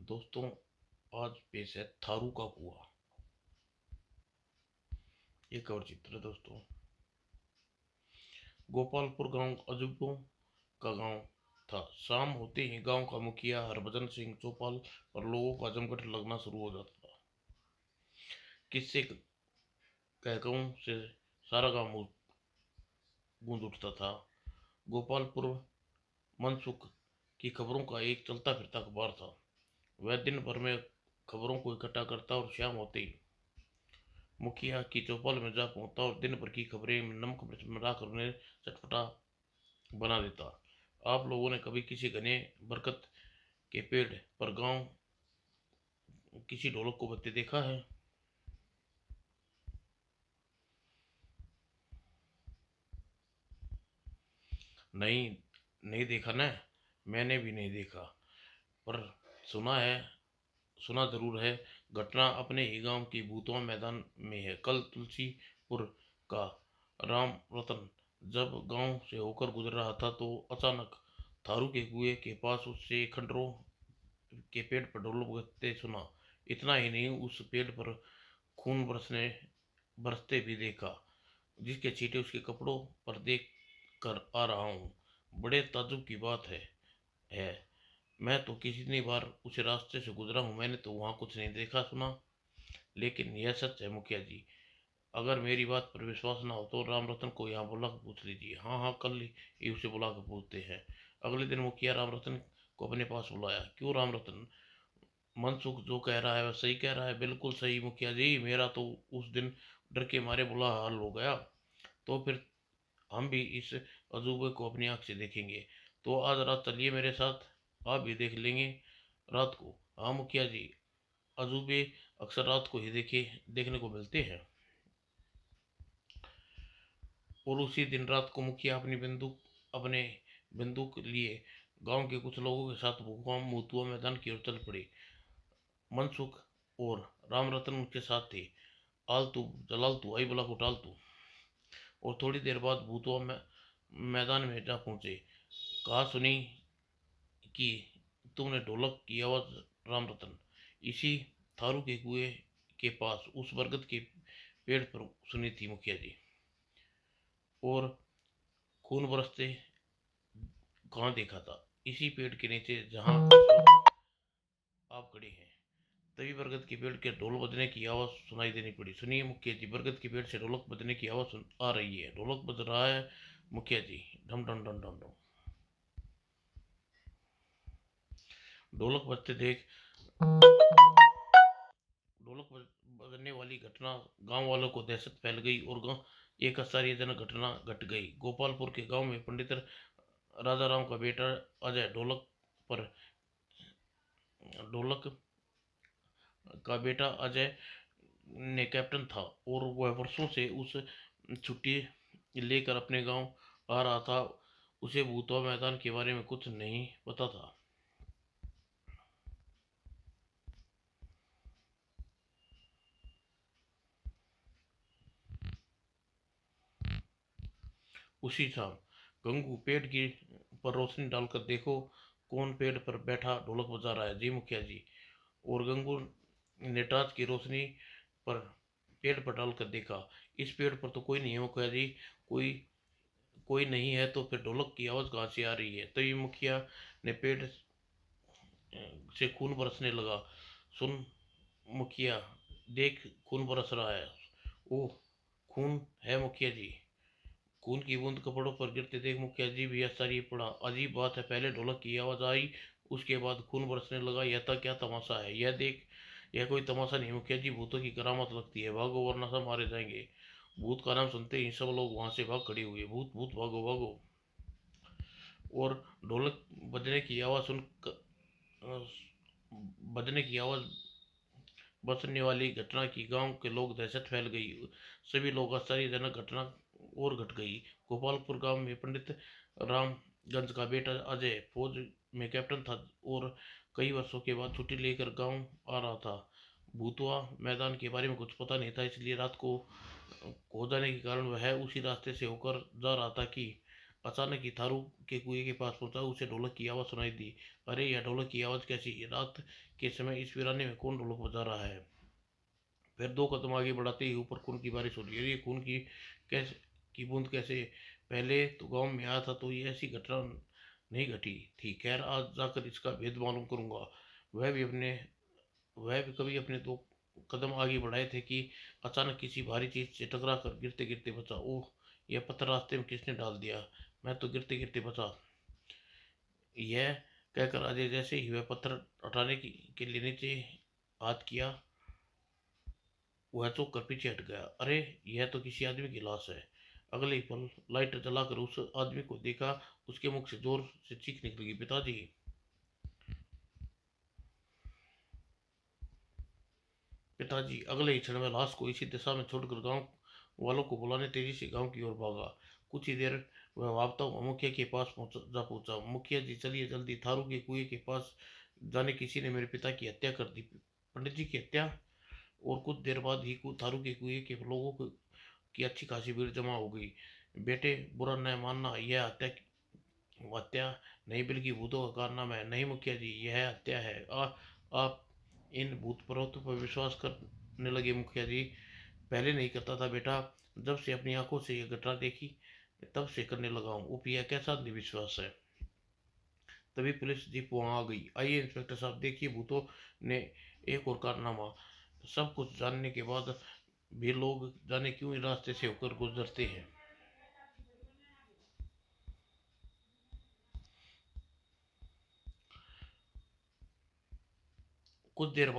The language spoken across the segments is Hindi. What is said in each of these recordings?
दोस्तों, आज पेश है थारू का कुआं। एक और चित्र है दोस्तों। गोपालपुर गांव अजूबों का गांव था। शाम होते ही गांव का मुखिया हरभजन सिंह चौपाल पर लोगों का जमघट लगना शुरू हो जाता था। किससे कहकों से सारा गांव गूंज उठता था। गोपालपुर मनसुख की खबरों का एक चलता फिरता अखबार था। वह दिन भर में खबरों को इकट्ठा करता और शाम होते ही मुखिया की चौपाल में जा पहुंचता और दिन भर की खबरें नमक मिर्च मिलाकर उन्हें चटपटा बना देता। आप लोगों ने कभी किसी घने बरगद के पेड़ पर गांव किसी ढोलक को बजते देखा है? नहीं, नहीं देखा ना। मैंने भी नहीं देखा, पर सुना है, सुना जरूर है। घटना अपने ही गांव की भूतवा मैदान में है। कल तुलसीपुर का राम रतन जब गांव से होकर गुजर रहा था तो अचानक थारू के कुएं के पास उससे खंडरों के पेड़ पर ढोल बजते सुना। इतना ही नहीं, उस पेड़ पर खून बरसते भी देखा, जिसके छींटे उसके कपड़ों पर देख कर आ रहा हूँ। बड़े ताज्जुब की बात है। मैं तो कितनी बार उस रास्ते से गुजरा हूँ, मैंने तो वहाँ कुछ नहीं देखा सुना। लेकिन यह सच है मुखिया जी। अगर मेरी बात पर विश्वास ना हो तो राम रतन को यहाँ बुला कर पूछ लीजिए। हाँ हाँ, कल ही उसे बुला कर पूछते हैं। अगले दिन मुखिया राम रतन को अपने पास बुलाया। क्यों राम रतन, मनसुख जो कह रहा है वह सही कह रहा है? बिल्कुल सही मुखिया जी, मेरा तो उस दिन डर के मारे बुरा हाल हो गया। तो फिर हम भी इस अजूबे को अपनी आंख से देखेंगे। तो आज रात चलिए मेरे साथ, आप भी देख लेंगे रात को। हाँ मुखिया जी, अजूबे अक्सर रात को ही देखने को मिलते हैं। और उसी दिन रात को मुखिया अपने बंदूक लिए गांव के कुछ लोगों के साथ मुतुआ मैदान की ओर चल पड़े। मनसुख और राम रतन उनके साथ थे। आलतू जलालतू आई बला को टालतू। और थोड़ी देर बाद भूतवा में मैदान में जा पहुंचे। कहा सुनी कि तुमने ढोलक की आवाज राम रतन इसी थारू के कुएं के पास उस बरगद के पेड़ पर सुनी थी मुखिया जी। और खून बरसते कहाँ देखा था? इसी पेड़ के नीचे जहाँ आप खड़े हैं। तभी बरगद के पेड़ के ढोल बजने की आवाज सुनाई देनी पड़ी। सुनिए मुखिया जी, बरगद के पेड़ से ढोलक बजने की आवाज आ रही है। ढोलक बज रहा है मुखिया जी। ढम ढम ढम ढम ढम। ढोलक बजते देख ढोलक बजने वाली घटना गांव वालों को दहशत फैल गई और गांव एक आश्चर्यजनक घटना घट गई। गोपालपुर के गांव में पंडित राजा राम का बेटा अजय ढोलक का बेटा अजय ने कैप्टन था और वह वर्षों से उस छुट्टी लेकर अपने गांव आ रहा था। उसे भूतवा मैदान के बारे में कुछ नहीं पता था। उसी शाम गंगू पेड़ की पर रोशनी डालकर देखो कौन पेड़ पर बैठा ढोलक बजा रहा है। जी मुखिया जी। और गंगू ने टॉर्च की रोशनी पर पेड़ पर डालकर देखा। इस पेड़ पर तो कोई नहीं है मुखिया जी। कोई कोई नहीं है तो फिर ढोलक की आवाज कहाँ से आ रही है? तभी मुखिया ने पेड़ से खून बरसने लगा। सुन मुखिया, देख खून बरस रहा है। ओह, खून है मुखिया जी। खून की बूंद कपड़ों पर गिरते देख मुखिया जी भी आश्चर्य पड़ा। अजीब बात है, पहले ढोलक की आवाज आई, उसके बाद खून बरसने लगा। यह तो क्या तमाशा है? यह देख, यह कोई तमाशा नहीं मुखिया जी, भूतों की करामत लगती है। भागो वरना सब मारे जाएंगे। भूत का नाम सुनते ही सब लोग वहां से भाग खड़े हुए। भूत भूत भागो भागो। और ढोलक बजने की आवाज सुन बजने की आवाज बसने वाली घटना की गांव के लोग दहशत फैल गई। सभी लोग आश्चर्यजनक घटना और घट गई। गोपालपुर गांव में पंडित रामगंज का बेटा अजय फौज में कैप्टन था और कई वर्षों के बाद छुट्टी लेकर गांव आ रहा था। भूतवा मैदान के बारे में कुछ पता नहीं था, इसलिए रात को खो जाने के कारण वह उसी रास्ते से होकर जा रहा था कि अचानक ही थारू के कुएं के पास पहुंचा। उसे ढोलक की आवाज़ सुनाई दी। अरे, यह ढोलक की आवाज़ कैसी? रात के समय इस वीराने में कौन ढोलक बजा रहा है? फिर 2 कदम आगे बढ़ाते ही ऊपर खून की बारिश हो रही है। ये खून की कैसे की बूंद कैसे? पहले तो गांव में आया था तो ये ऐसी घटना नहीं घटी थी। खैर, आज जाकर इसका भेद मालूम करूंगा। वह भी अपने वह भी कभी अपने 2 कदम आगे बढ़ाए थे कि अचानक किसी भारी चीज से टकरा कर गिरते गिरते बचा। ओह! यह पत्थर रास्ते में किसने डाल दिया? मैं तो गिरते गिरते बचा। यह कहकर अजय जैसे ही वह पत्थर हटाने के लिए नीचे हाथ किया, वह चौंक कर पीछे हट गया। अरे, यह तो किसी आदमी की लाश है। अगले ही पल लाइट जलाकर उस आदमी को देखा। उसके मुख से जोर से चीख निकली, पिताजी! पिताजी! अगले ही क्षण में लाश को इसी दिशा में छोड़कर गांव वालों को बुलाने तेजी से गांव की ओर भागा। कुछ ही देर वह भागता हुआ मुखिया के पास पहुंचा। मुखिया जी, चलिए जल्दी, थारू के कुएं के पास जाने किसी ने मेरे पिता की हत्या कर दी। पंडित जी की हत्या? और कुछ देर बाद ही थारू के कुएं के लोगों की अच्छी खासी भीड़ जमा हो गई। बेटे, बुरा न मानना, यह हत्या हत्या नहीं बल्कि भूतों का कारनामा है। नहीं मुखिया जी, यह हत्या है। आप इन भूत प्रेतों पर विश्वास करने लगे मुखिया जी? पहले नहीं करता था बेटा, जब से अपनी आंखों से यह घटना देखी तब से करने लगा हूँ। उप, यह कैसा अंधविश्वास है? तभी पुलिस जीप वहां आ गई। आइए इंस्पेक्टर साहब, देखिए भूतों ने एक और कारनामा। सब कुछ जानने के बाद भी लोग जाने क्यों इस रास्ते से होकर गुजरते हैं। कुछ देर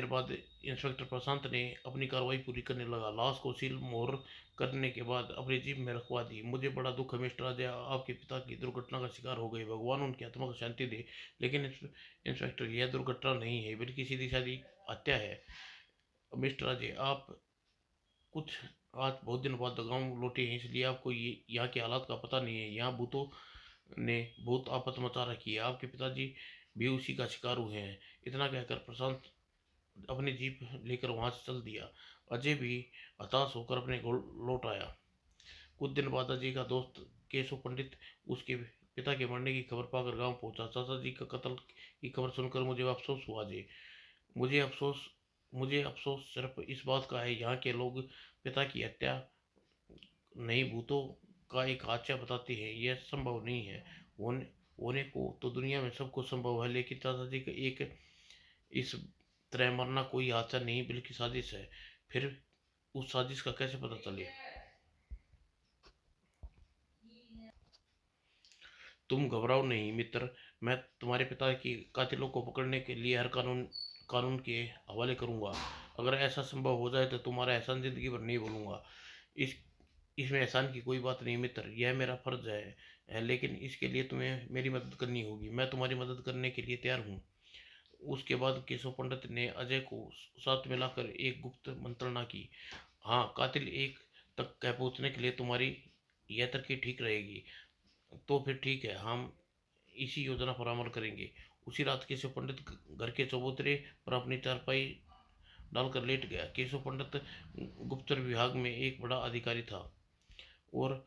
बाद इंस्पेक्टर प्रशांत ने अपनी कार्रवाई पूरी करने लगा। लाश को सील मोहर करने के बाद अपनी जीप में रखवा दी। मुझे बड़ा दुख है मिस्टर अजय, आपके पिता की दुर्घटना का शिकार हो गए। भगवान उनकी आत्मा को शांति दे। लेकिन इंस्पेक्टर, यह दुर्घटना नहीं है बल्कि सीधी सादी हत्या है। मिस्टर अजय, आप कुछ आज बहुत दिन बाद गांव लौटे हैं, इसलिए आपको ये यहाँ के हालात का पता नहीं है। यहाँ भूतों ने बहुत आफत मचा रखी है। आपके पिताजी भी उसी का शिकार हुए हैं। इतना कहकर प्रशांत अपनी जीप लेकर वहां से चल दिया। अजय भी हताश होकर अपने घर लौट आया। कुछ दिन बाद अजय का दोस्त केशव पंडित उसके पिता के मरने की खबर पाकर गांव पहुंचा। चाचा जी का कत्ल की खबर सुनकर मुझे अफसोस हुआ अजय। मुझे अफसोस मुझे अफसोस सिर्फ इस बात का है, यहाँ के लोग पिता की हत्या नहीं, भूतों का एक हादसा बताते हैं। यह संभव नहीं है। होने होने को तो दुनिया में सब कुछ संभव है, लेकिन चाचा जी का एक इस तरह मरना कोई हादसा नहीं बल्कि साजिश है। फिर उस साजिश का कैसे पता चले? तुम घबराओ नहीं मित्र, मैं तुम्हारे पिता की कातिलों को पकड़ने के लिए हर कानून कानून के हवाले करूंगा। अगर ऐसा संभव हो जाए तो तुम्हारा एहसान जिंदगी भर नहीं भूलूंगा। इस इसमें एहसान की कोई बात नहीं मित्र, यह मेरा फर्ज है, लेकिन इसके लिए तुम्हें मेरी मदद करनी होगी। मैं तुम्हारी मदद करने के लिए तैयार हूँ। उसके बाद केशव पंडित ने अजय को साथ मिलाकर एक गुप्त मंत्रणा की। हाँ, कातिल एक तक कह पहुंचने के लिए तुम्हारी यह तरकीब ठीक रहेगी। तो फिर ठीक है, हम इसी योजना पर अमल करेंगे। उसी रात केशव पंडित घर के चबूतरे पर अपनी चारपाई डालकर लेट गया। केशव पंडित गुप्त विभाग में एक बड़ा अधिकारी था और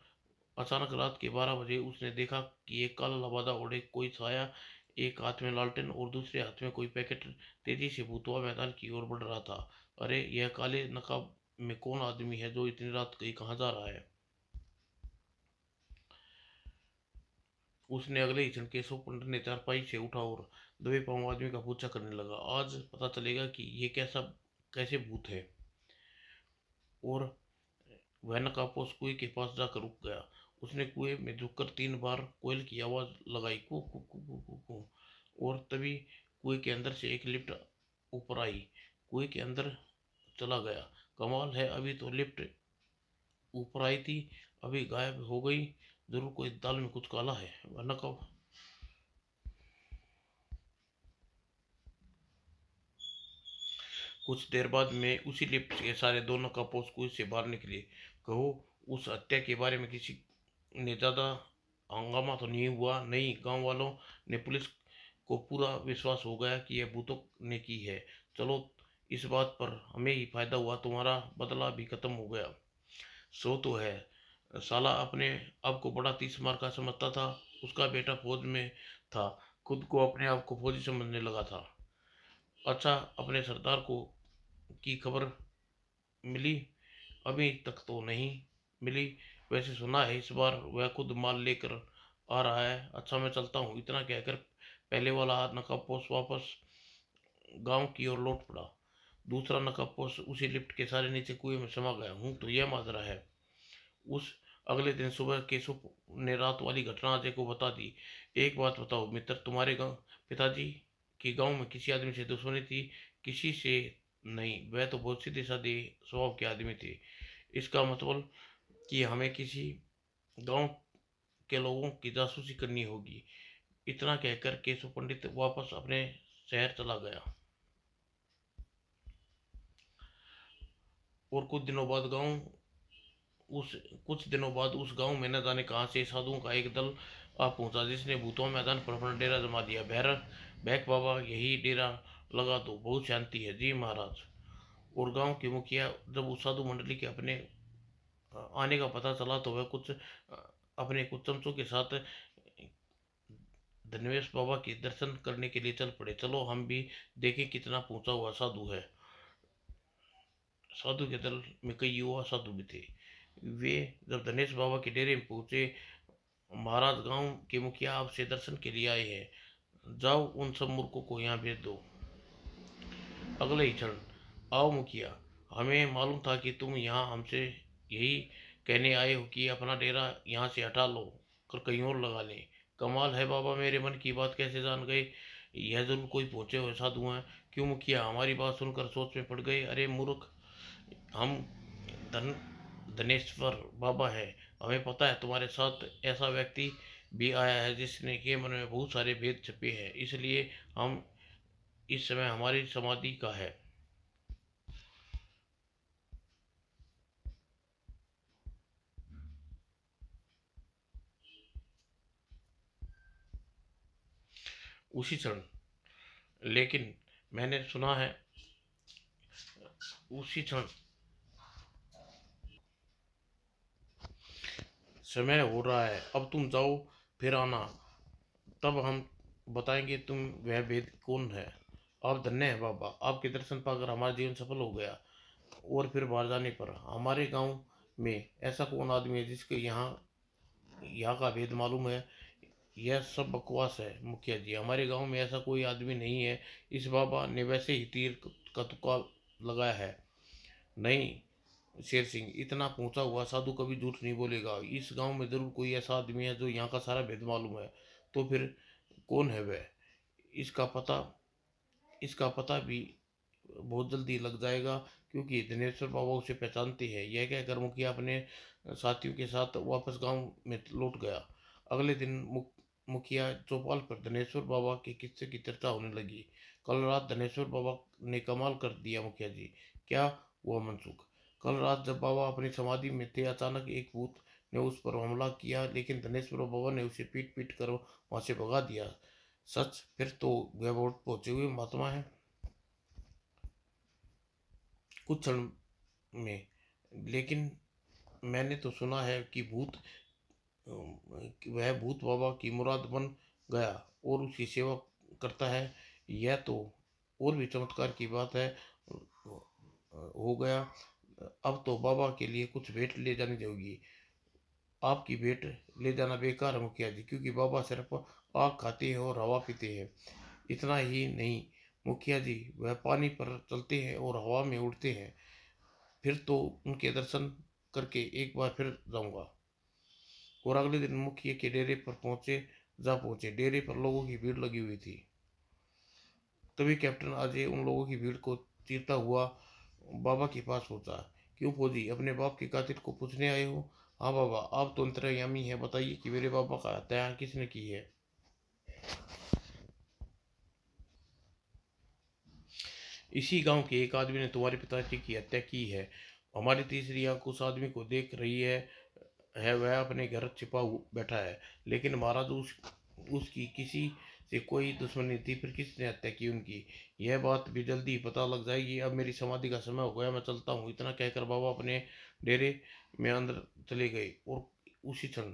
अचानक रात के 12 बजे उसने देखा कि एक काला लबादा ओढ़े कोई साया, एक हाथ में लालटेन और दूसरे हाथ में कोई पैकेट, तेजी से भूतवा मैदान की ओर बढ़ रहा था। अरे, यह काले नकाब में कौन आदमी है जो इतनी रात कहीं कहाँ जा रहा है? उसने अगले ही क्षण केशव पंडित ने चारपाई से उठा और दबे पांव आदमी का पूछा करने लगा। आज पता चलेगा कि ये कैसे भूत है। और वह नकाबपोश कुएं के पास जाकर रुक गया। उसने कुएं में झुककर 3 बार कोयल की आवाज लगाई, कू कू कू कू कू कू। और तभी कुएं के अंदर से एक लिफ्ट ऊपर आई। कुएं के अंदर चला गया। कमाल है, अभी तो लिफ्ट ऊपर आई थी, अभी गायब हो गई। जरूर कोई दाल में कुछ काला है। वह नकाब कुछ देर बाद में उसी लिफ्ट के सारे दोनों कपोस कुएं से बाहर निकले। कहो, उस हत्या के बारे में किसी ने ज्यादा हंगामा तो नहीं हुआ? नहीं, गांव वालों ने पुलिस को पूरा विश्वास हो गया कि यह भूतों ने की है। चलो, इस बात पर हमें ही फायदा हुआ, तुम्हारा बदला भी खत्म हो गया। सो तो है, साला अपने आप को बड़ा तीस मार का समझता था। उसका बेटा फौज में था, खुद को अपने आप को फौजी समझने लगा था। अच्छा, अपने सरदार को की खबर मिली? अभी तक तो नहीं मिली। वैसे सुना है इस बार वह खुद माल लेकर आ रहा है। अच्छा, मैं चलता हूँ। इतना कहकर पहले वाला नकाबपोश वापस गांव की ओर लौट पड़ा। दूसरा नकाबपोश उसी लिफ्ट के सारे नीचे कुएं में समा गया। हूँ तो यह माजरा है। उस अगले दिन सुबह केशव ने रात वाली घटना अजय को बता दी। एक बात बताओ मित्र, तुम्हारे गांव पिताजी के गांव में किसी आदमी से दुश्मनी थी? किसी से नहीं, वह तो बहुत सीधे साधे स्वभाव के आदमी थे। इसका मतलब कि हमें किसी गांव के लोगों की जासूसी करनी होगी। इतना कहकर केशव पंडित वापस अपने शहर चला गया। और उस कुछ दिनों बाद उस गांव में न जाने कहां से साधुओं का एक दल आ पहुंचा, जिसने भूतों मैदान पर अपना डेरा जमा दिया। भैरव बैक बाबा, यही डेरा लगा तो बहुत शांति है। जी महाराज। और गांव के मुखिया जब उस साधु मंडली के अपने आने का पता चला तो वह अपने कुछ चमचों के साथ धनवेश बाबा के दर्शन करने के लिए चल पड़े। चलो हम भी देखें कितना पहुंचा हुआ साधु है। साधु के दल में कई युवा साधु भी थे। वे जब धनेश बाबा के डेरे में पहुंचे, महाराज गांव के मुखिया आपसे दर्शन के लिए आए हैं। जाओ उन सब मूर्खों को यहाँ भेज दो। अगले ही क्षण, आओ मुखिया, हमें मालूम था कि तुम यहाँ हमसे यही कहने आए हो कि अपना डेरा यहाँ से हटा लो, कर कहीं और लगा लें। कमाल है बाबा, मेरे मन की बात कैसे जान गए? यह जरूर कोई पहुंचे हुए साधु हैं। क्यों मुखिया, हमारी बात सुनकर सोच में पड़ गए? अरे मूर्ख, हम धन धनेश्वर बाबा है। हमें पता है तुम्हारे साथ ऐसा व्यक्ति भी आया है जिसने के मन में बहुत सारे भेद छपे हैं, इसलिए हम इस समय हमारी समाधि का है। उसी क्षण, लेकिन मैंने सुना है, उसी क्षण समय हो रहा है, अब तुम जाओ, फिर आना, तब हम बताएंगे तुम वह भेद कौन है। आप धन्य है बाबा, आपके दर्शन पाकर हमारा जीवन सफल हो गया। और फिर बाहर जाने पर, हमारे गांव में ऐसा कौन आदमी है जिसके यहाँ का भेद मालूम है? यह सब बकवास है मुखिया जी, हमारे गांव में ऐसा कोई आदमी नहीं है। इस बाबा ने वैसे ही तीर का तुक्का लगाया है। नहीं शेर सिंह, इतना पहुंचा हुआ साधु कभी झूठ नहीं बोलेगा। इस गांव में जरूर कोई ऐसा आदमी है जो यहाँ का सारा भेद मालूम है। तो फिर कौन है वह? इसका पता इसका पता भी बहुत जल्दी लग जाएगा, क्योंकि दिनेश्वर बाबा उसे पहचानते हैं। यह कहकर मुखिया अपने साथियों के साथ वापस गांव में लौट गया। अगले दिन मुखिया चौपाल पर धनेश्वर बाबा के किस्से की चर्चा होने लगी। कल रात धनेश्वर बाबा ने कमाल कर दिया मुखिया जी। क्या हुआ मनसुख? कल रात जब बाबा अपनी समाधि में थे, अचानक एक भूत ने उस पर हमला किया, लेकिन धनेश्वर बाबा ने उसे पीट पीट कर वहां से भगा दिया। सच? फिर तो वह बहुत पहुंचे हुए महात्मा है। कुछ क्षण में, लेकिन मैंने तो सुना है कि वह भूत बाबा की मुराद बन गया और उसकी सेवा करता है। यह तो और भी चमत्कार की बात है। हो गया। अब तो बाबा के लिए कुछ भेंट ले जानी होगी। आपकी भेंट ले जाना बेकार है मुखिया जी, क्योंकि बाबा सिर्फ आग खाते हैं और हवा पीते हैं। इतना ही नहीं मुखिया जी, वह पानी पर चलते हैं और हवा में उड़ते हैं। फिर तो उनके दर्शन करके एक बार फिर जाऊंगा। और अगले दिन मुखिया के डेरे पर पहुंचे। डेरे पर लोगों की भीड़ लगी हुई थी। तभी कैप्टन अजय उन लोगों की भीड़ को चीरता हुआ बाबा के पास पहुंचा। क्यों फौजी, अपने बाप के कातिल को पूछने आए हो? हाँ बाबा, आप तो अंतर्यामी हैं, बताइए कि मेरे बाबा का हत्या किसने की है? इसी गांव के एक आदमी ने तुम्हारे पिताजी की हत्या की है। हमारी तीसरी आंख उस आदमी को देख रही है, वह अपने घर छिपा बैठा है। लेकिन महाराज, उसकी किसी से कोई दुश्मनी थी, फिर किसने हत्या की उनकी, यह बात भी जल्दी ही पता लग जाएगी। अब मेरी समाधि का समय हो गया, मैं चलता हूँ। इतना कहकर बाबा अपने डेरे में अंदर चले गए और उसी क्षण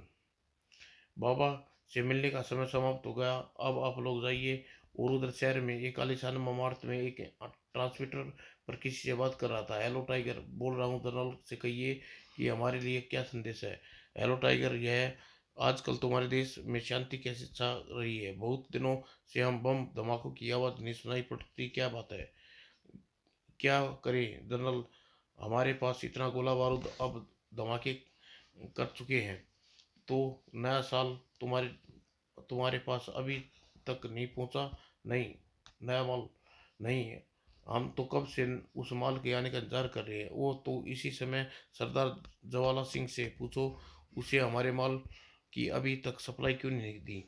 बाबा से मिलने का समय समाप्त हो गया। अब आप लोग जाइए। और उधर शहर में एक आलीशान इमारत में एक ट्रांसमीटर पर किसी से बात कर रहा था। हेलो टाइगर, बोल रहा हूँ, जनरल से कहिए कि हमारे लिए क्या संदेश है। हेलो टाइगर, यह आजकल तुम्हारे देश में शांति कैसे छा रही है? बहुत दिनों से हम बम धमाकों की आवाज़ नहीं सुनाई पड़ती, क्या बात है? क्या करें जनरल, हमारे पास इतना गोला बारूद अब धमाके कर चुके हैं। तो नया साल तुम्हारे तुम्हारे पास अभी तक नहीं पहुंचा? नहीं, नया माल नहीं है। हम तो कब से उस माल के आने का इंतजार कर रहे हैं। वो तो इसी समय सरदार जवाला सिंह से पूछो, उसे हमारे माल की अभी तक सप्लाई क्यों नहीं दी।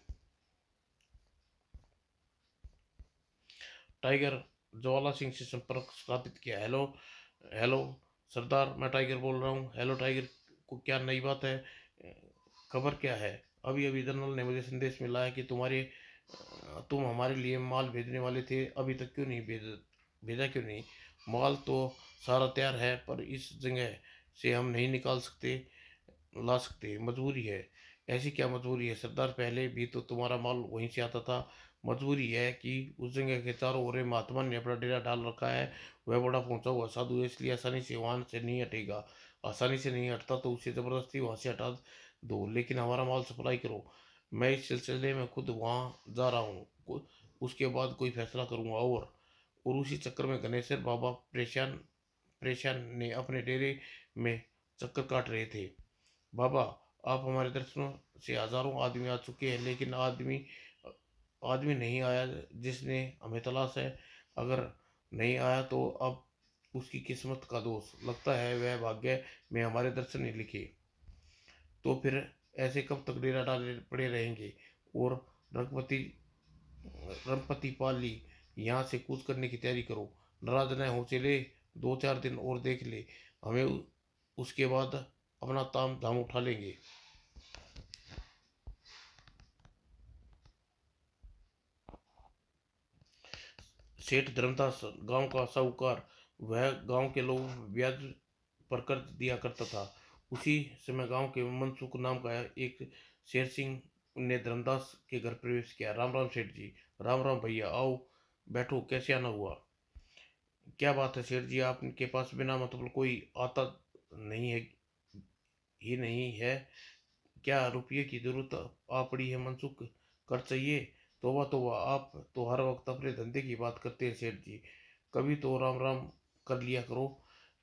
टाइगर, ज्वाला सिंह से संपर्क स्थापित किया। हेलो हेलो सरदार, मैं टाइगर बोल रहा हूँ। हेलो टाइगर, को क्या नई बात है? खबर क्या है? अभी अभी जनरल ने मुझे संदेश मिला है कि तुम हमारे लिए माल भेजने वाले थे, अभी तक क्यों नहीं भेजा क्यों नहीं? माल तो सारा तैयार है, पर इस जगह से हम नहीं निकाल सकते, ला सकते, मजबूरी है। ऐसी क्या मजबूरी है सरदार? पहले भी तो तुम्हारा माल वहीं से आता था। मजबूरी है कि उस जगह के चारों ओर महात्मा ने अपना डेरा डाल रखा है। वह बड़ा पहुंचा हुआ साधु है, इसलिए आसानी से वहां से नहीं हटेगा। आसानी से नहीं हटता तो उसे जबरदस्ती वहां से हटा दो, लेकिन हमारा माल सप्लाई करो। मैं इस सिलसिले में खुद वहां जा रहा हूँ, उसके बाद कोई फैसला करूंगा। और उसी चक्कर में गणेश्वर बाबा परेशान परेशान ने अपने डेरे में चक्कर काट रहे थे। बाबा, आप हमारे दर्शनों से हजारों आदमी आ चुके हैं, लेकिन आदमी आदमी नहीं आया जिसने हमें तलाश है। अगर नहीं आया तो अब उसकी किस्मत का दोष, लगता है वह भाग्य में हमारे दर्शन नहीं लिखे। तो फिर ऐसे कब तक डेरा डाले पड़े रहेंगे? और रघुपति रघुपति पाल ली, यहाँ से कूच करने की तैयारी करो। नाराज न हो चले, 2-4 दिन और देख ले हमें, उसके बाद अपना ताम धाम उठा लेंगे। सेठ धर्मदास गांव का साहूकार, वह गांव के लोग ब्याज पर कर्ज दिया करता था। उसी समय गांव के मनसुख नाम का एक शेर सिंह ने धर्मदास के घर प्रवेश किया। राम राम सेठ जी। राम राम भैया, आओ बैठो, कैसे आना हुआ? क्या बात है सेठ जी, आपके पास बिना मतलब कोई आता नहीं है ही नहीं है? क्या रुपये की जरूरत आ पड़ी है मनसुख? कर चाहिए? तोबा तोबा, आप तो हर वक्त अपने धंधे की बात करते हैं सेठ जी, कभी तो राम राम कर लिया करो।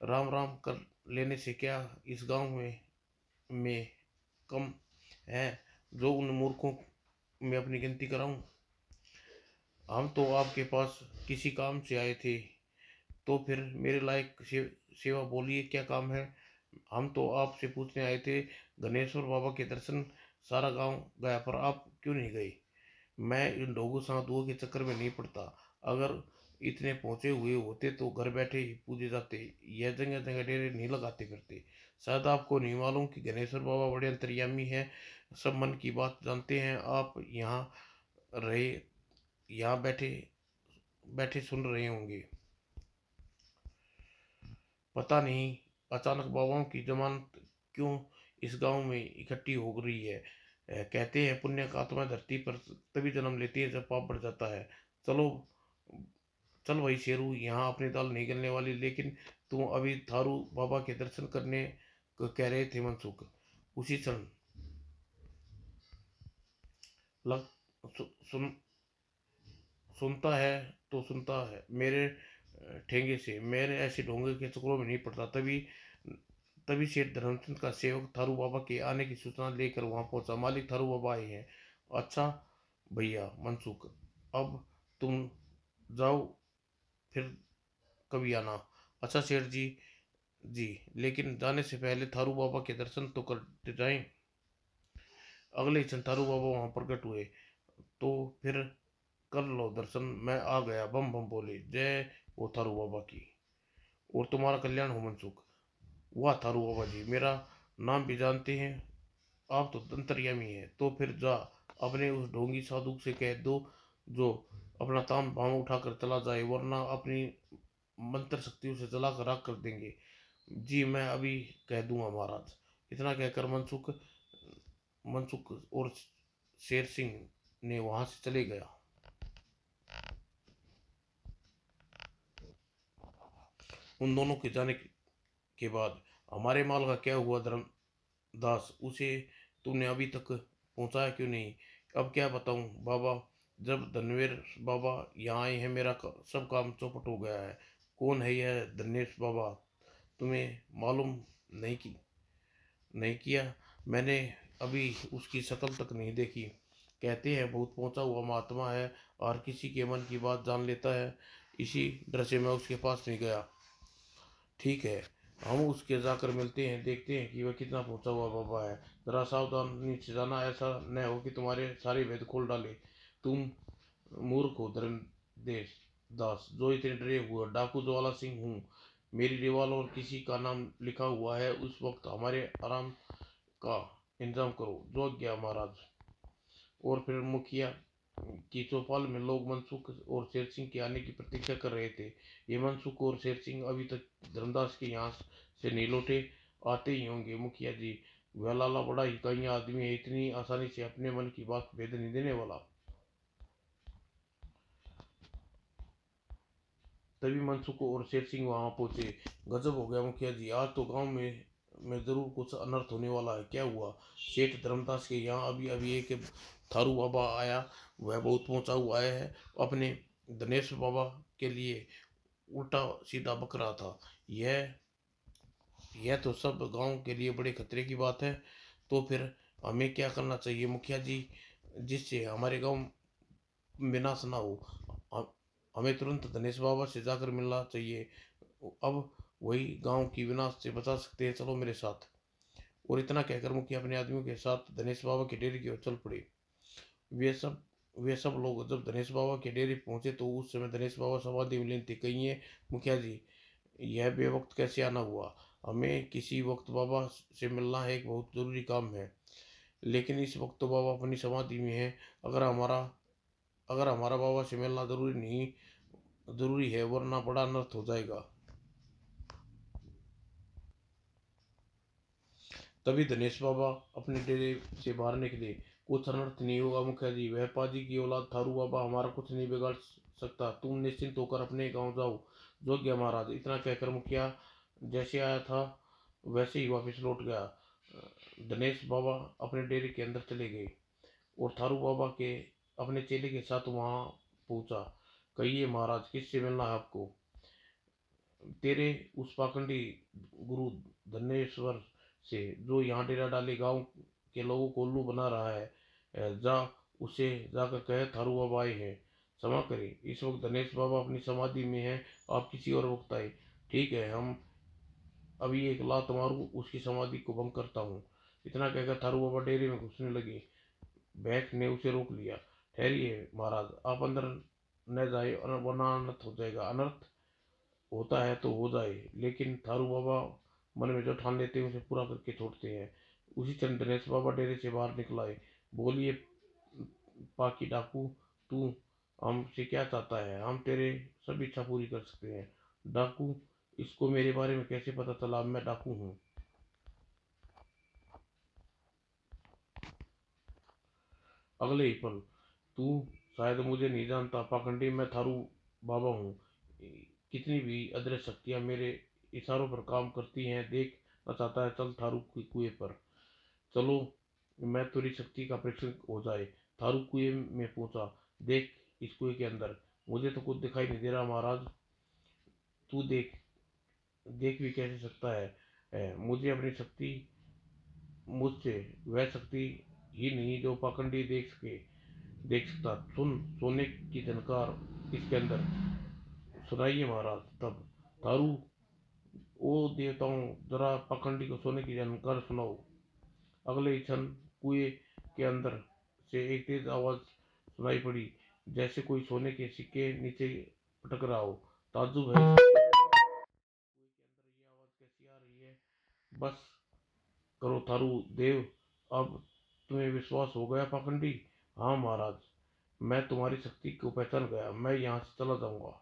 राम राम कर लेने से क्या इस गांव में कम है जो उन मूर्खों में अपनी गिनती कराऊं? हम तो आपके पास किसी काम से आए थे, तो फिर मेरे लायक सेवा बोलिए, क्या काम है? हम तो आपसे पूछने आए थे, गणेश्वर बाबा के दर्शन सारा गांव गया, पर आप क्यों नहीं गए? मैं इन ढोंगू साधुओं के चक्कर में नहीं पड़ता। अगर इतने पहुंचे हुए होते तो घर बैठे ही पूजे जाते, यह जगह जगह डेरे नहीं लगाते फिरते। शायद आपको नहीं मालूम कि गणेश्वर बाबा बड़े अंतर्यामी हैं, सब मन की बात जानते हैं। आप रहे यहाँ बैठे बैठे सुन रहे होंगे। पता नहीं अचानक बाबाओं की जमानत क्यों इस गांव में इकट्ठी हो रही है। कहते हैं पुण्य का आत्मा धरती पर तभी जन्म लेती है जब पाप बढ़ जाता है। चलो, चल भाई शेरू, यहाँ अपनी दाल नहीं गलने वाली। लेकिन तुम अभी थारू बाबा के दर्शन करने को कह रहे थे मनसुख। उसी क्षण लग सु, सुन सुनता है तो सुनता है मेरे ठेंगे से। मैंने ऐसे ढोंगे के चक्करों में नहीं पड़ता। तभी तभी सेठ धर्मचंद का सेवक थारू बाबा के आने की सूचना लेकर वहां पहुंचा। मालिक, थारू बाबा आए हैं। अच्छा भैया मनसुख, अब तुम जाओ, फिर कभी आना। अच्छा सेठ जी। जी, लेकिन जाने से पहले थारू बाबा के दर्शन तो कर जाएं। अगले क्षण थारू बाबा वहां प्रकट हुए। तो फिर कर लो दर्शन, मैं आ गया, बम बम बोले। जय हो थारू बाबा की, और तुम्हारा कल्याण हो मनसुख। वाह थारू बाबा जी, मेरा नाम भी जानते हैं, आप तो अंतर्यामी हैं। तो फिर जा अपने उस ढोंगी साधु से कह दो जो अपना ताम पाम उठाकर चला जाए, वरना अपनी मंत्र शक्तियों से जला कर राख कर देंगे। जी मैं अभी कह दूंगा महाराज। इतना कहकर मनसुख मनसुख और शेर सिंह ने वहां से चले गया। उन दोनों के जाने के बाद हमारे माल का क्या हुआ धर्मदास? उसे तुमने अभी तक पहुंचाया क्यों नहीं? अब क्या बताऊं बाबा, जब धनवेर बाबा यहाँ आए हैं मेरा सब काम चौपट हो गया है। कौन है यह धनेश बाबा? तुम्हें मालूम नहीं की नहीं किया? मैंने अभी उसकी शक्ल तक नहीं देखी। कहते हैं बहुत पहुंचा हुआ महात्मा है और किसी के मन की बात जान लेता है। इसी डर से मैं उसके पास नहीं गया। ठीक है, हम उसके जाकर मिलते हैं, देखते हैं कि वह कितना पहुंचा हुआ बाबा है। जरा सावधानी से जाना, ऐसा न हो कि तुम्हारे सारे भेद खोल डाले। तुम मूर्ख हो धर्मदेश दास, जो इतने डरे हुए। डाकू ज्वाला सिंह हूँ। मेरी रिवॉल्वर किसी का नाम लिखा हुआ है। उस वक्त हमारे आराम का इंतजाम करो। जो आज्ञा महाराज। और फिर मुखिया की चौपाल में लोग मनसुख और शेर सिंह के आने की प्रतीक्षा कर रहे थे। ये मनसुख और शेर सिंह अभी तक धर्मदास के यहाँ से नहीं लौटे। आते ही होंगे मुखिया जी। वह लाला बड़ा ही कहीं आदमी है, इतनी आसानी से अपने मन की बात भेद नहीं देने वाला। तभी मनसुख और शेर सिंह वहां पहुंचे। गजब हो गया मुखिया जी, आज तो गांव में जरूर कुछ अनर्थ होने वाला है। क्या हुआ? सेठ धर्मदास के यहाँ अभी अभी एक थारू बाबा आया। वह बहुत पहुंचा हुआ है। अपने दिनेश बाबा के लिए उल्टा सीधा बक रहा था। यह यह तो सब गांव के लिए बड़े खतरे की बात है। तो फिर हमें क्या करना चाहिए मुखिया जी, जिससे हमारे गांव विनाश ना हो? हम- हमें तुरंत धनेश बाबा से जाकर मिलना चाहिए। अब वही गांव की विनाश से बचा सकते हैं। चलो मेरे साथ। और इतना कहकर मुखिया अपने आदमियों के साथ धनेश बाबा के डेरे की ओर चल पड़े। वे सब वे सब लोग जब धनेश बाबा के डेरे पहुंचे तो उस समय धनेश बाबा समाधि में लीन थे। कहिए मुखिया जी, यह बेवक्त कैसे आना हुआ? हमें किसी वक्त बाबा से मिलना है, एक बहुत जरूरी काम है। लेकिन इस वक्त तो बाबा अपनी समाधि में है। अगर हमारा अगर हमारा बाबा से मिलना जरूरी है, वरना बड़ा अनर्थ हो जाएगा। तभी दिनेश बाबा अपने डेरे से बाहर निकले। कुछ अनर्थ नहीं होगा मुखिया जी, वह पाजी की औलाद थारू बाबा हमारा कुछ नहीं बिगाड़ सकता। तुम निश्चिंत होकर अपने गांव जाओ। जोग्य महाराज। इतना कहकर मुखिया जैसे आया था वैसे ही वापस लौट गया। दिनेश बाबा अपने डेरे के अंदर चले गए और थारू बाबा के अपने चेले के साथ वहां पहुंचा। कहिए महाराज, किससे मिलना है आपको? तेरे उस पाखंडी गुरु धनेश्वर से, जो यहाँ डेरा डाले गांव के लोगों को उल्लू बना रहा है। जा उसे जाकर कहे थारू बाबा आए हैं। क्षमा करें, इस वक्त धनेश बाबा अपनी समाधि में है। आप किसी और वक्त आए। ठीक है, हम अभी एक लात मारू उसकी समाधि को भंग करता हूँ। इतना कहकर थारू बाबा डेरे में घुसने लगे। बैक ने उसे रोक लिया। ठहरिए महाराज, आप अंदर न जाए वरना अनर्थ हो जाएगा। अनर्थ होता है तो हो जाए, लेकिन थारू बाबा मन में जो ठान लेते हैं उसे पूरा करके छोड़ते हैं। उसी क्षण दिनेश बाबा डेरे से बाहर निकल आए। बोलिए पाकी डाकू, तू हमसे क्या चाहता है? हम तेरे सब इच्छा पूरी कर सकते हैं। डाकू, इसको मेरे बारे में कैसे पता चला? मैं डाकू हूँ। अगले ही पल, तू शायद मुझे नहीं जानता पाखंडी, मैं थारू बाबा हूँ। कितनी भी अदृश्य शक्तियाँ मेरे इशारों पर काम करती हैं। देखना चाहता है? चल थारू कुएं पर चलो, मैं तेरी शक्ति का परीक्षण हो जाए। थारू कुएं में पहुंचा। देख इस कुएं के अंदर। मुझे तो कुछ दिखाई नहीं दे रहा महाराज। तू देख देख भी कैसे सकता है? मुझे अपनी शक्ति मुझसे वह शक्ति ही नहीं जो पाखंडी देख सकता। सुन, सोने की झनकार इसके अंदर। सुनाइए महाराज। तब थारू, ओ देवताओं, जरा पाखंडी को सोने की झनकार सुनाओ। अगले ही क्षण कुएं के अंदर से एक तेज आवाज सुनाई पड़ी, जैसे कोई सोने के सिक्के नीचे पटक रहा हो। ताज्जुब है कुएं के अंदर ये आवाज कैसी आ रही है? बस करो थारू देव, अब तुम्हें विश्वास हो गया पाखंडी? हाँ महाराज, मैं तुम्हारी शक्ति को पहचान गया, मैं यहाँ से चला जाऊंगा।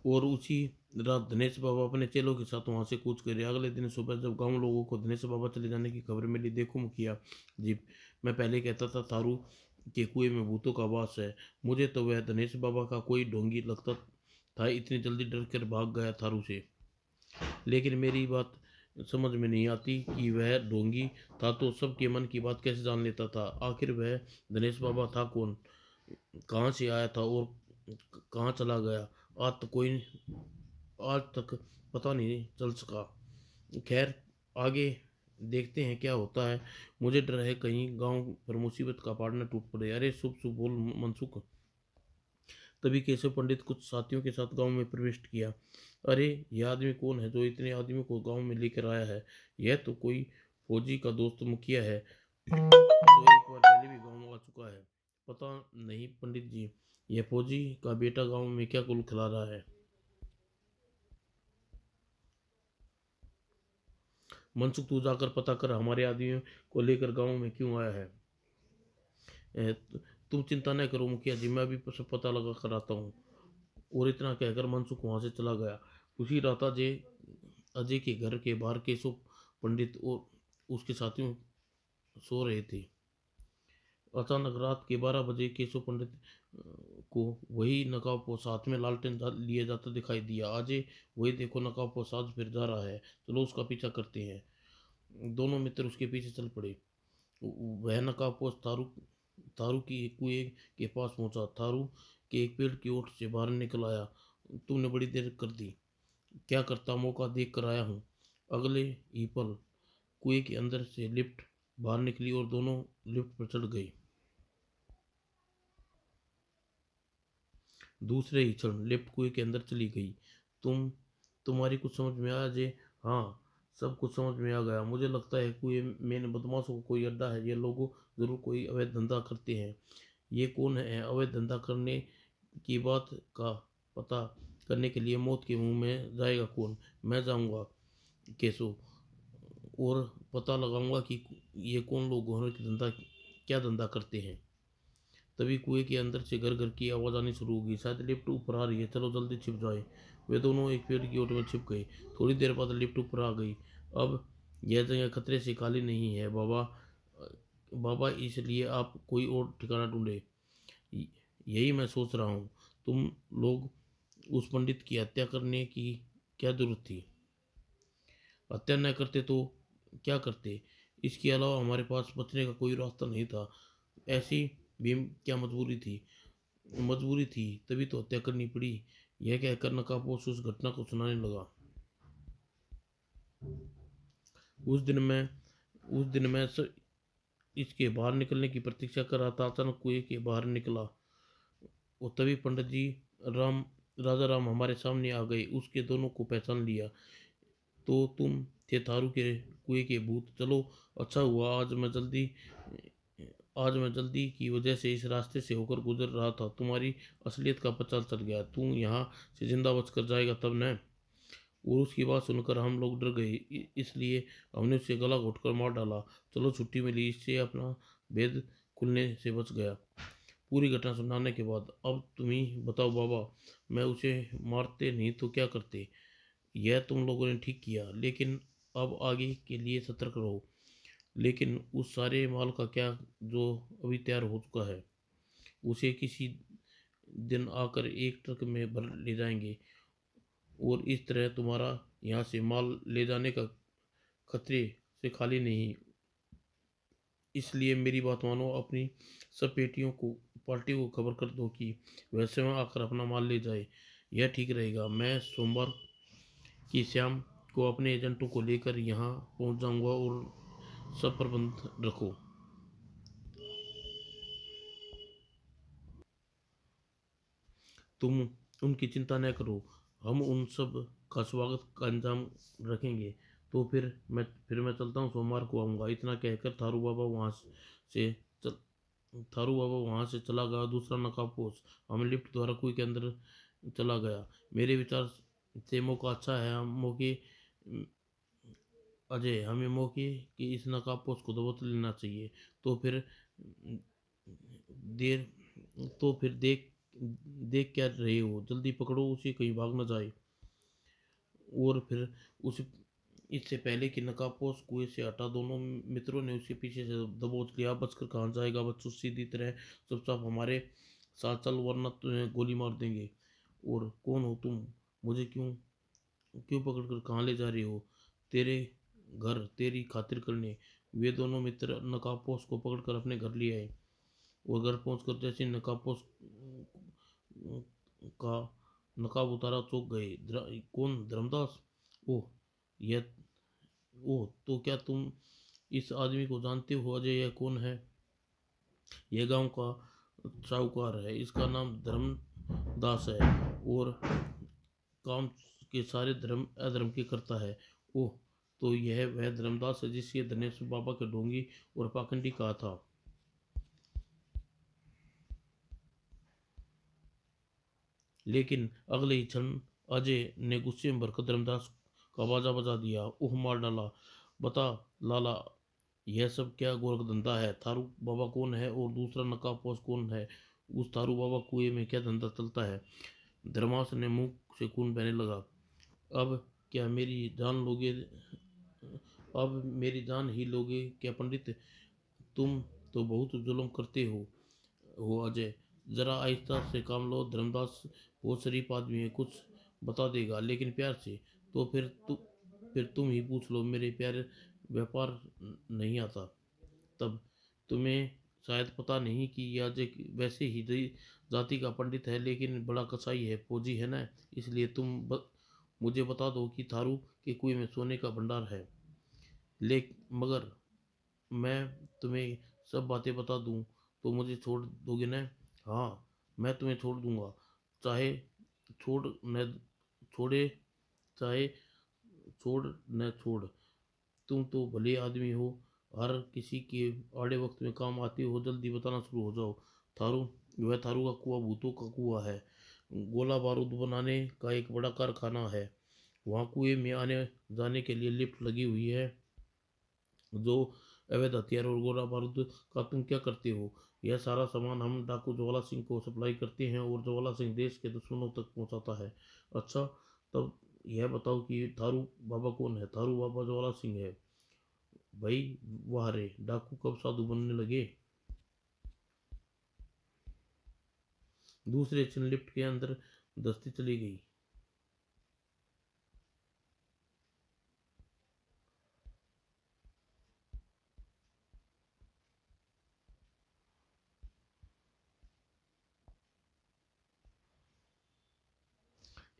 और उसी रात दिनेश बाबा अपने चेलों के साथ वहां से कूच करे। अगले दिन सुबह जब गांव लोगों को दिनेश बाबा चले जाने की खबर मिली, देखो मुखिया जी, मैं पहले कहता था थारू के कुएं में भूतों का वास है, मुझे तो वह दिनेश बाबा का कोई ढोंगी लगता था, इतनी जल्दी डर कर भाग गया थारू से। लेकिन मेरी बात समझ में नहीं आती कि वह ढोंगी था तो सबके मन की बात कैसे जान लेता था। आखिर वह दिनेश बाबा था कौन, कहाँ से आया था और कहाँ चला गया, आज तक पता नहीं चल सका। खैर, आगे देखते हैं क्या होता है। मुझे डर है कहीं गांव पर मुसीबत का पहाड़ न टूट पड़े। अरे शुभ शुभ बोल मनसुख। तभी केशव पंडित कुछ साथियों के साथ गांव में प्रवेश किया। अरे, यह आदमी कौन है जो इतने आदमियों को गांव में लेकर आया है? यह तो कोई फौजी का दोस्त मुखिया है जो एक बार पहले भी गांव आ चुका है। पता नहीं पंडित जी, यह फौजी का बेटा गांव में क्या कुल खिला रहा है? मनसुख, तू जाकर पता कर हमारे आदमियों को लेकर गांव में क्यों आया है। ए, तुम चिंता न करो मुखिया जी, मैं भी सब पता लगा कर आता हूँ। और इतना कहकर मनसुख वहां से चला गया। उसी रात अजय अजय के घर के बाहर केशव पंडित और उसके साथियों सो रहे थे। अचानक रात के 12 बजे केशव पंडित को वही नकाबपोश साथ में लालटेन लिए जाता दिखाई दिया। अजय, वही देखो नकाबपोश आज फिर जा रहा है, चलो उसका पीछा करते हैं। दोनों मित्र उसके पीछे चल पड़े। वह नकाबपोश तारू तारू की एक कुएं के पास पहुंचा। तारू के एक पेड़ की ओट से बाहर निकल आया। तुमने बड़ी देर कर दी, क्या करता, मौका देख कर आया हूँ। अगले ही पल कुएं के अंदर से लिफ्ट बाहर निकली और दोनों लिफ्ट पर चढ़ गए। दूसरे ही क्षण लिफ्ट कुएं के अंदर चली गई। तुम्हारी कुछ समझ में आया जे? हाँ, सब कुछ समझ में आ गया। मुझे लगता है कुएं में बदमाशों का कोई अड्डा है। ये लोग जरूर कोई अवैध धंधा करते हैं। ये कौन है अवैध धंधा करने की बात का पता करने के लिए मौत के मुंह में जाएगा कौन? मैं जाऊंगा केशव, और पता लगाऊंगा कि ये कौन लोग हैं, कि धंधा क्या धंधा करते हैं। तभी कुएं के अंदर से घर घर की आवाज आनी शुरू होगी। शायद लिफ्ट ऊपर आ रही है, चलो जल्दी छिप जाए। वे दोनों एक पेड़ की ओट में छिप गए। थोड़ी देर बाद लिफ्ट ऊपर आ गई। अब यह जगह खतरे से खाली नहीं है बाबा। बाबा, इसलिए आप कोई और ठिकाना ढूंढे। यही मैं सोच रहा हूँ। तुम लोग उस पंडित की हत्या करने की क्या जरूरत थी? हत्या न करते तो क्या करते? इसके अलावा हमारे पास बचने का कोई रास्ता नहीं था। ऐसी भी क्या मजबूरी थी? मजबूरी थी तभी तो हत्या करनी पड़ी। यह कहकर नकाबपोश उस घटना को सुनाने लगा। उस दिन मैं उस दिन मैं इसके बाहर निकलने की प्रतीक्षा कर रहा था। अचानक कुएं के बाहर निकला और तभी पंडित जी राम राजा राम हमारे सामने आ गए। उसके दोनों को पहचान लिया। तो तुम थे थारू के कुएं के भूत। चलो, अच्छा हुआ आज मैं जल्दी की वजह से इस रास्ते से होकर गुजर रहा था। तुम्हारी असलियत का पता चल गया। तू यहाँ से जिंदा बचकर जाएगा तब न। और उसकी बात सुनकर हम लोग डर गए, इसलिए हमने उसे गला घोटकर मार डाला। चलो, छुट्टी मिली, इससे अपना भेद खुलने से बच गया। पूरी घटना सुनाने के बाद अब तुम ही बताओ बाबा, मैं उसे मारते नहीं तो क्या करते? यह तुम लोगों ने ठीक किया, लेकिन अब आगे के लिए सतर्क रहो। लेकिन उस सारे माल का क्या जो अभी तैयार हो चुका है? उसे किसी दिन आकर एक ट्रक में भर ले जाएंगे और इस तरह तुम्हारा यहाँ से माल ले जाने का खतरे से खाली नहीं। इसलिए मेरी बात मानो, अपनी सब पेटियों को पार्टी को खबर कर दो कि वैसे में आकर अपना माल ले जाए। यह ठीक रहेगा। मैं सोमवार की शाम को अपने एजेंटों को लेकर यहाँ पहुँच जाऊँगा और सब प्रबंध रखो। तुम उनकी चिंता न करो, हम उन सब का स्वागत का इंतजाम रखेंगे। तो फिर मैं चलता हूँ, सोमवार को आऊँगा। इतना कहकर से चल थारू बाबा वहाँ से चला गया। दूसरा नकाबपोश हमें लिफ्ट द्वारा कुएं के अंदर चला गया। मेरे विचार से मौका अच्छा है, हम मौके अजय हमें मौके की इस नकाबपोश को दबोच लेना चाहिए। तो फिर देर तो फिर देख देख क्या रहे हो, जल्दी पकड़ो उसे, कहीं भाग न जाए। और फिर उस इससे पहले कि नकाबपोश कुएं से हटा, दोनों मित्रों ने उसके पीछे से दबोच लिया। बचकर कहाँ जाएगा बच्चों, सीधी तरह चुपचाप हमारे साथ चल, वरना तुम्हें गोली मार देंगे। और कौन हो तुम, मुझे क्यों क्यों पकड़कर कहाँ ले जा रही हो? तेरे घर, तेरी खातिर करने। वे दोनों मित्र नकाबपोश को पकड़कर अपने घर ले आए। और घर पहुंचकर जैसे नकाबपोश का नकाब उतारा, चौंक गए। कौन, धर्मदास? ओह, यह ओह, तो क्या तुम इस आदमी को जानते हो? अजय, यह कौन है? यह गांव का साहूकार है, इसका नाम धर्मदास है, और काम के सारे धर्म अधर्म के करता है। ओह, तो यह वह धर्मदास है जिसके धनेश्वर बाबा के ढोंगी और पाखंडी कहा था। लेकिन अगले ही क्षण अजय ने गुस्से में भरकर धर्मदास का बाजा बजा दिया। ओह, मार डाला। बता लाला, यह सब क्या गोरख धंधा है? थारू बाबा कौन है और दूसरा नकाबपोश कौन है? उस थारू बाबा कुएं में क्या धंधा चलता है? धर्मास ने मुंह से खून बहने लगा। अब क्या मेरी जान लोगे? अब मेरी जान ही लोगे क्या पंडित? तुम तो बहुत जुल्म करते हो अजय। जरा आहिस्ता से काम लो। धर्मदास बहुत शरीफ आदमी है, कुछ बता देगा, लेकिन प्यार से। तो फिर तुम ही पूछ लो, मेरे प्यार व्यापार नहीं आता। तब तुम्हें शायद पता नहीं कि यह अजय वैसे ही जाति का पंडित है, लेकिन बड़ा कसाई है, फौजी है ना। इसलिए मुझे बता दो कि थारू के कुएं में सोने का भंडार है। मगर मैं तुम्हें सब बातें बता दूं तो मुझे छोड़ दोगे ना? हाँ, मैं तुम्हें छोड़ दूंगा, चाहे छोड़ न छोड़े, चाहे छोड़ न छोड़। तुम तो भले आदमी हो, हर किसी के आड़े वक्त में काम आते हो। जल्दी बताना शुरू हो जाओ। थारू वह थारू का कुआं भूतों का कुआं है। गोला बारूद बनाने का एक बड़ा कारखाना है। वहाँ कुएं में आने जाने के लिए लिफ्ट लगी हुई है। जो अवैध हथियार और गोला बारूद का तुम क्या करते हो? यह सारा सामान हम डाकू ज्वाला सिंह को सप्लाई करते हैं, और ज्वाला सिंह देश के दुश्मनों तक पहुंचाता है। अच्छा, तब यह बताओ कि थारू बाबा कौन है? थारू बाबा ज्वाला सिंह है भाई। वाह रे, डाकू कब साधु बनने लगे? दूसरे क्षण लिफ्ट के अंदर दस्ती चली गई।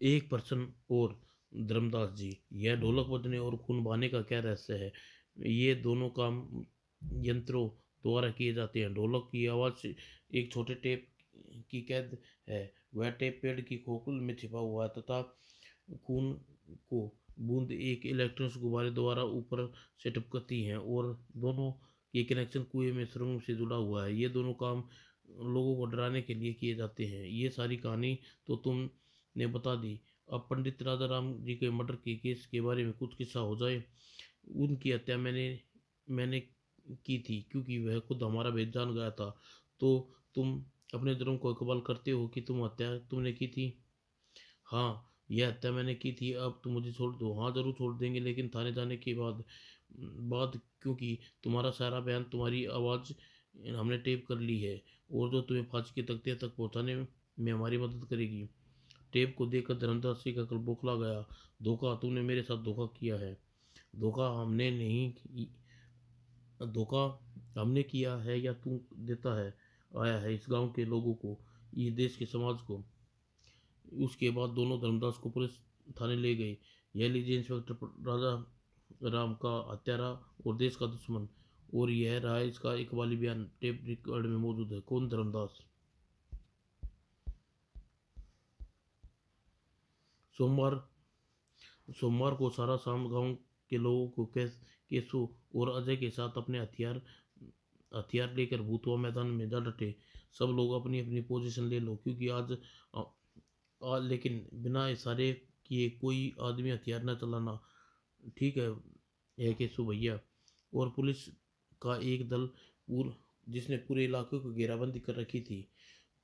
एक प्रश्न और धर्मदास जी, यह ढोलक बजने और खून बहाने का क्या रहस्य है? ये दोनों काम यंत्रों द्वारा किए जाते हैं। ढोलक की आवाज़ से एक छोटे टेप की कैद है। वह टेप पेड़ की खोखुल में छिपा हुआ है, तथा खून को बूंद एक इलेक्ट्रॉनिक्स गुब्बारे द्वारा ऊपर से टपकती हैं, और दोनों के कनेक्शन कुएं में सुरंग से जुड़ा हुआ है। ये दोनों काम लोगों को डराने के लिए किए जाते हैं। ये सारी कहानी तो तुमने बता दी। अब पंडित राजा राम जी के मर्डर के केस के बारे में कुछ किस्सा हो जाए। उनकी हत्या मैंने की थी, क्योंकि वह खुद हमारा भेद जान गया था। तो तुम अपने जुर्म को इकबाल करते हो कि हत्या तुमने की थी? हाँ, यह हत्या मैंने की थी। अब तुम मुझे छोड़ दो। हाँ, जरूर छोड़ देंगे, लेकिन थाने जाने के बाद क्योंकि तुम्हारा सारा बयान, तुम्हारी आवाज़ हमने टेप कर ली है, और जो तुम्हें फांसी के तख्ते तक पहुंचाने में हमारी मदद करेगी। टेप को देखकर धर्मदास सिंह का कल बौखला गया। धोखा, तुमने मेरे साथ धोखा किया है। धोखा हमने नहीं धोखा हमने किया है, या तू देता है आया है इस गांव के लोगों को, इस देश के समाज को? उसके बाद दोनों धर्मदास को पुलिस थाने ले गए। यह लीजिए इंस्पेक्टर राजा राम का हत्यारा और देश का दुश्मन। और यह रहा इसका इकबाली बयान, टेप रिकॉर्ड में मौजूद है। कौन, धर्मदास? सोमवार सोमवार को सारा शाम गांव के लोगों को केसो और अजय के साथ अपने हथियार हथियार लेकर भूतवा मैदान में जा डटे। सब लोग अपनी अपनी पोजीशन ले लो, क्योंकि लेकिन बिना इशारे किए कोई आदमी हथियार न चलाना ठीक है केशव भैया। और पुलिस का एक दल जिसने पूरे इलाके को घेराबंदी कर रखी थी।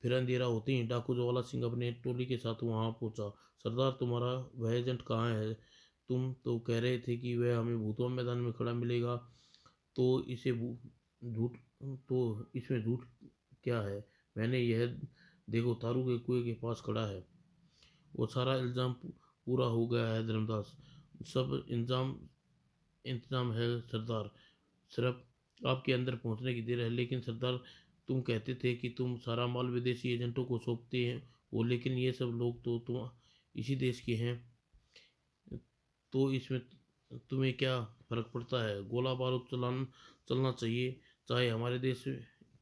फिर अंधेरा होते ही डाकू ज्वाला सिंह अपने टोली के साथ वहां पहुंचा। सरदार, तुम्हारा वह एजेंट कहाँ है? तुम तो कह रहे थे कि वह हमें भूतवा मैदान में खड़ा मिलेगा। तो इसे झूठ तो इसमें झूठ क्या है? मैंने यह देखो, तारू के कुएं के पास खड़ा है। वो सारा इल्ज़ाम पूरा हो गया है धर्मदास। सब इंतजाम है सरदार। सिर्फ आपके अंदर पहुंचने की देर है। लेकिन सरदार, तुम कहते थे कि तुम सारा माल विदेशी एजेंटों को सौंपते हैं वो, लेकिन ये सब लोग तो तुम इसी देश के हैं। तो इसमें तुम्हें क्या फर्क पड़ता है? गोला बारूद चलना चाहिए, चाहे हमारे देश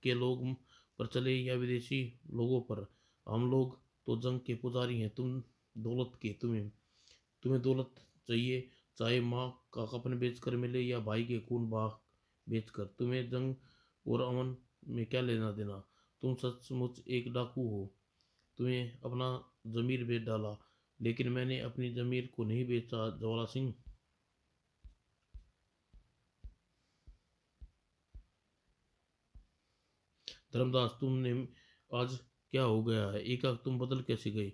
के लोग पर चले या विदेशी लोगों पर। हम लोग तो जंग के पुजारी हैं, तुम दौलत के। तुम्हें दौलत चाहिए, चाहे माँ का कफन बेचकर मिले या भाई के खून बहा बेचकर। तुम्हें जंग और अमन में क्या लेना देना? तुम सचमुच एक डाकू हो। तुम्हें अपना जमीर बेच डाला। लेकिन मैंने अपनी जमीर को नहीं बेचा ज्वाला सिंह। धर्मदास, तुमने आज क्या हो गया है? एकाएक तुम बदल कैसे गए?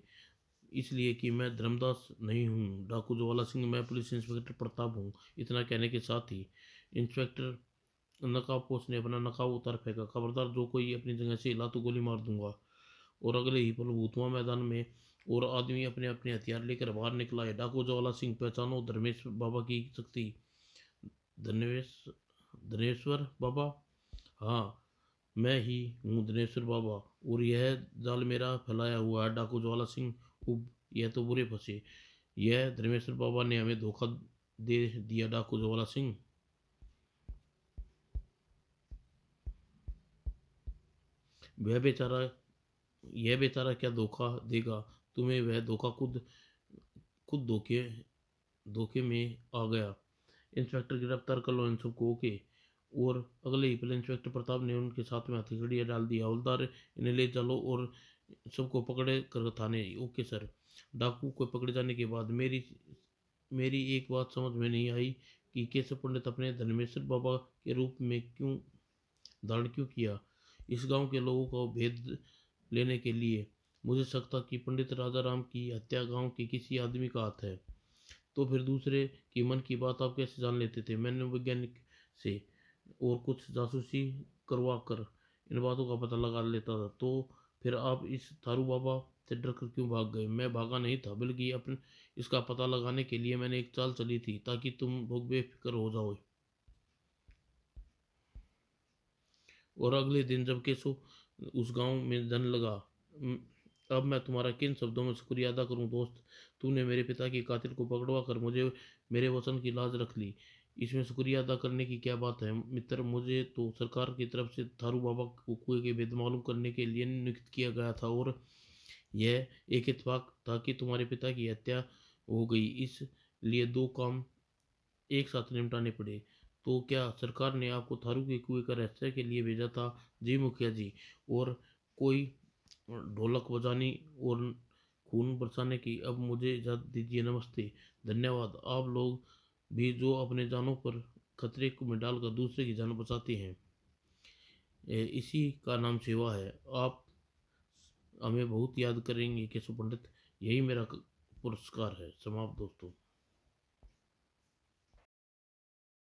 इसलिए कि मैं धर्मदास नहीं हूँ डाकू ज्वाला सिंह, मैं पुलिस इंस्पेक्टर प्रताप हूँ। इतना कहने के साथ ही इंस्पेक्टर नकाबपोश ने अपना नकाब उतार फेंका। खबरदार, जो कोई अपनी जगह से हिला तो गोली मार दूंगा। और अगले ही पल भूतवा मैदान में और आदमी अपने अपने हथियार लेकर बाहर निकला है। डाकू ज्वाला सिंह, पहचानो धर्मेश बाबा की शक्ति। धनेश धनेश्वर बाबा? हाँ, मैं ही हूँ धनेश्वर बाबा। और यह जाल मेरा फैलाया हुआ है डाकू ज्वाला सिंह। उब, यह तो बुरे फंसे। यह धर्मेश्वर बाबा ने हमें धोखा दे दिया डाकू ज्वाला सिंह। वह बेचारा यह बेचारा क्या धोखा देगा तुम्हें? वह धोखा खुद खुद धोखे धोखे में आ गया। इंस्पेक्टर, गिरफ्तार कर लो इन सबको। ओके। और अगले ही पल इंस्पेक्टर प्रताप ने उनके साथ में हथकड़ियाँ डाल दी। हवलदार, इन्हें ले चलो और सबको पकड़े कर थाने। Okay sir. डाकू को पकड़े जाने के बाद मेरी मेरी एक बात समझ में नहीं आई कि केशव पंडित अपने धर्मेश्वर बाबा के रूप में धारण क्यों किया इस गांव के लोगों का भेद लेने के लिए। मुझे शक था कि पंडित राजा राम की हत्या गांव के किसी आदमी का हाथ है। तो फिर दूसरे की मन की बात आप कैसे जान लेते थे? मैंने वैज्ञानिक से और कुछ जासूसी करवा कर इन बातों का पता लगा लेता था। तो फिर आप इस थारू बाबा से डर कर क्यों भाग गए? मैं भागा नहीं था, बल्कि अपने इसका पता लगाने के लिए मैंने एक चाल चली थी, ताकि तुम लोग बेफिक्र हो जाओ। और अगले दिन जब केशव उस गांव में जाने लगा, "म, अब मैं तुम्हारा किन शब्दों में शुक्रिया अदा करूं दोस्त? तूने मेरे पिता के कातिल को पकड़वा कर मुझे मेरे वचन की लाज रख ली। इसमें शुक्रिया अदा करने की क्या बात है मित्र? मुझे तो सरकार की तरफ से थारू बाबा को कुएं के भेद मालूम करने के लिए नियुक्त किया गया था। और यह एक इत्तेफाक था कि तुम्हारे पिता की हत्या हो गई, इसलिए दो काम एक साथ निपटाने पड़े। तो क्या सरकार ने आपको थारू के कुएं का रहस्य के लिए भेजा था? जी मुखिया जी। और कोई ढोलक बजानी और खून बरसाने की। अब मुझे इजाज़त दीजिए, नमस्ते। धन्यवाद आप लोग भी जो अपने जानों पर खतरे को में डालकर दूसरे की जान बचाते हैं। इसी का नाम सेवा है। आप हमें बहुत याद करेंगे केशव पंडित, यही मेरा पुरस्कार है। समाप्त दोस्तों।